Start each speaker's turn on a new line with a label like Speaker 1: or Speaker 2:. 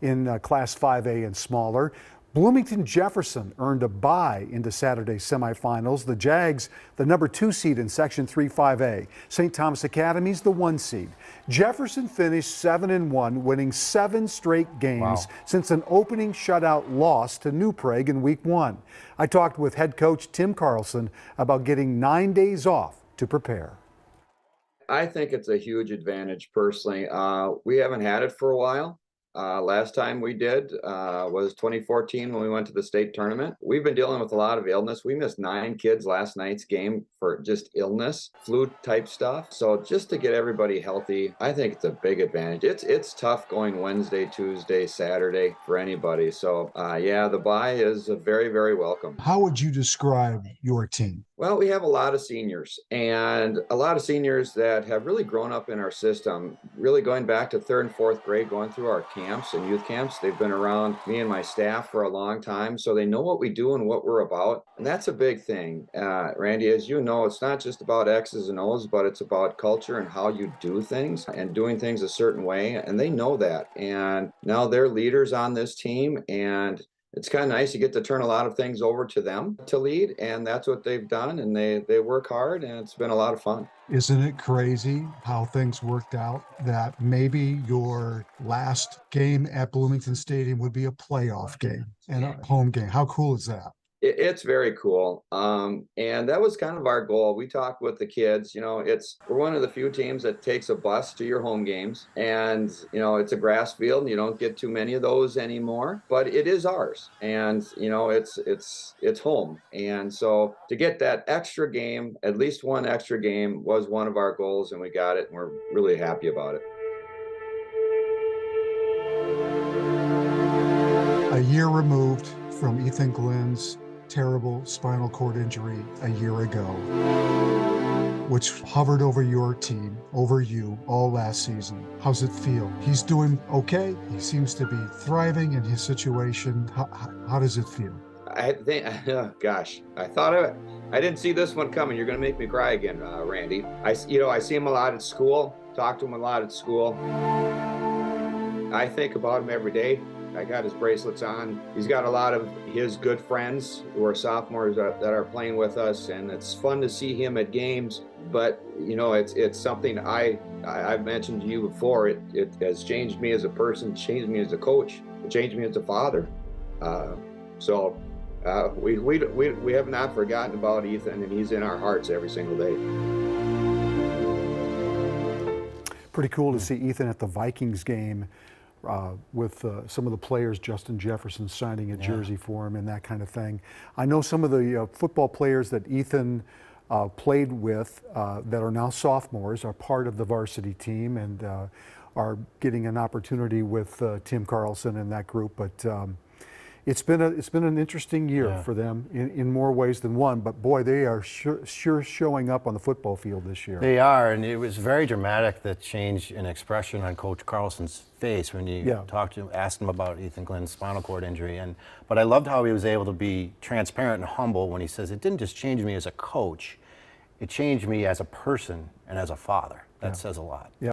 Speaker 1: in Class 5A and smaller. Bloomington Jefferson earned a bye into Saturday's semifinals. The Jags, the number 2 seed in Section 3-5A. St. Thomas Academy's the 1 seed. Jefferson finished 7-1, winning 7 straight games since an opening shutout loss to New Prague in Week 1. I talked with head coach Tim Carlson about getting 9 days off to prepare.
Speaker 2: I think it's a huge advantage personally. We haven't had it for a while. Last time we did was 2014 when we went to the state tournament. We've been dealing with a lot of illness. We missed 9 kids last night's game for just illness, flu type stuff. So just to get everybody healthy, I think it's a big advantage. It's tough going Wednesday, Tuesday, Saturday for anybody. So yeah, the bye is very, very welcome.
Speaker 3: How would you describe your team?
Speaker 2: Well, we have a lot of seniors and a lot of seniors that have really grown up in our system, really going back to 3rd and 4th grade, going through our camps and youth camps. They've been around me and my staff for a long time, so they know what we do and what we're about. And that's a big thing. Randy, as you know, it's not just about X's and O's, but it's about culture and how you do things and doing things a certain way. And they know that. And now they're leaders on this team, and it's kind of nice. You get to turn a lot of things over to them to lead, and that's what they've done, and they work hard, and it's been a lot of fun.
Speaker 3: Isn't it crazy how things worked out that maybe your last game at Bloomington Stadium would be a playoff game and a home game? How cool is that?
Speaker 2: It's very cool. And that was kind of our goal. We talked with the kids, we're one of the few teams that takes a bus to your home games, and, it's a grass field and you don't get too many of those anymore, but it is ours. And, it's home. And so to get that extra game, at least one extra game, was one of our goals, and we got it, and we're really happy about it.
Speaker 3: A year removed from Ethan Glenn's terrible spinal cord injury a year ago, which hovered over your team, over you all last season. How's it feel? He's doing okay. He seems to be thriving in his situation. How does it feel?
Speaker 2: I think, gosh, I didn't see this one coming. You're going to make me cry again, Randy. I see him a lot at school, talk to him a lot at school. I think about him every day. I got his bracelets on. He's got a lot of his good friends who are sophomores that are playing with us, and it's fun to see him at games. But it's something I've mentioned to you before. It has changed me as a person, changed me as a coach, it changed me as a father. So we have not forgotten about Ethan, and he's in our hearts every single day.
Speaker 1: Pretty cool to see Ethan at the Vikings game. With some of the players, Justin Jefferson signing a jersey for him and that kind of thing. I know some of the football players that Ethan played with that are now sophomores are part of the varsity team and are getting an opportunity with Tim Carlson and that group. But it's been an interesting year for them in more ways than one. But boy, they are sure showing up on the football field this year.
Speaker 4: They are, and it was very dramatic, the change in expression on Coach Carlson's face when you talked to him, asked him about Ethan Glenn's spinal cord injury. But I loved how he was able to be transparent and humble when he says, it didn't just change me as a coach, it changed me as a person and as a father. That says a lot.